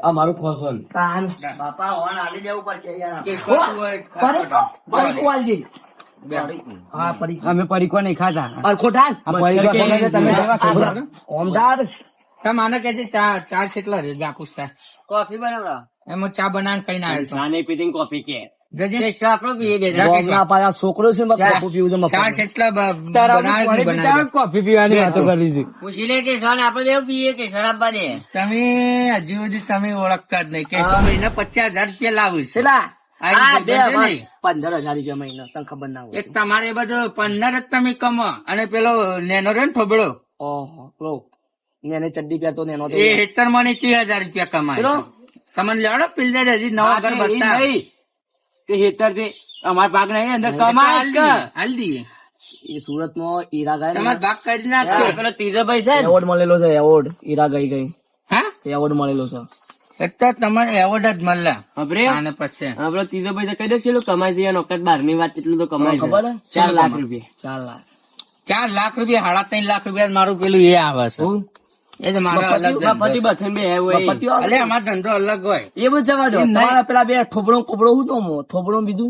અમારું ખોસલ બાપા હોર્ન આલી દેવું પડશે યાર. હા પરી અમે પરીકો નહીં ખાતા અરખોટાલ ઓમદાર માને કે છે ચા કેટલા રે જા પૂછતા કોફી બનાવડા. એમાં ચા બનાવીને કઈ ના આવ્યો ચા નહીં પીધી ને કોફી કે આપણો પીએ બે જણ. ગોમના પાયા છોકરો છે મત કોફી પીવું છે ચા મફત. કેટલા બનાવે કોફી પીવાની વાતો કરી છે પૂછી લે કે સોન આપણે બેવ પીએ કે શરાબ દે. તમે હજુ સુધી તમે ઓળખતા જ નહીં કે મહિને 50,000 રૂપિયા લાવું છે કેટલા? આ આ બે ભાઈ બંધ નહીં. 15,000 રૂપિયા મહિના તને ખબર ના હોય. એક તમારે બધું 15 જ તમે કમો અને પેલો નેનો રે ને થોબડો ઓહો લો નેને ચડ્ડી પહેરતો નેનો તો એ હેતર મને 30,000 રૂપિયા કમાય ચલો. છે. તમને લેવડો પિલ્લે હજી નવા ઘર બતા તે હેતર તે અમાર ભાગ નહીં અંદર કમાય જ કે. હાલ દઈએ એ સુરત માં ઈરા ગઈ તમારે ભાગ કરી નાખે પેલો ત્રીજો ભાઈ છે ને, એવોર્ડ મળેલો છે એવોર્ડ ઈરા ગઈ હા એવોર્ડ મળેલો છે. એક તો તમારે એવોર્ડ જ મળે ખબરે? આને પછી આપણો ત્રીજો ભાઈ તો કહી દે છે કમાય છે એનો વખત 12 વાત એટલું તો કમાય ખબર છે હે? 4 લાખ રૂપિયા 4 લાખ 4 લાખ રૂપિયા 3.5 લાખ રૂપિયા મારું પેલું એ આવે છે એ તો મારો અલગ પતિ ધંધો. બથન બે હે હોય પતિઓ આવે? અલે અમારો ધંધો અલગ હોય એ બધું જવા દો. તમારા પેલા બે ઠોબડો કોબડો હું તો થોબડો બીજું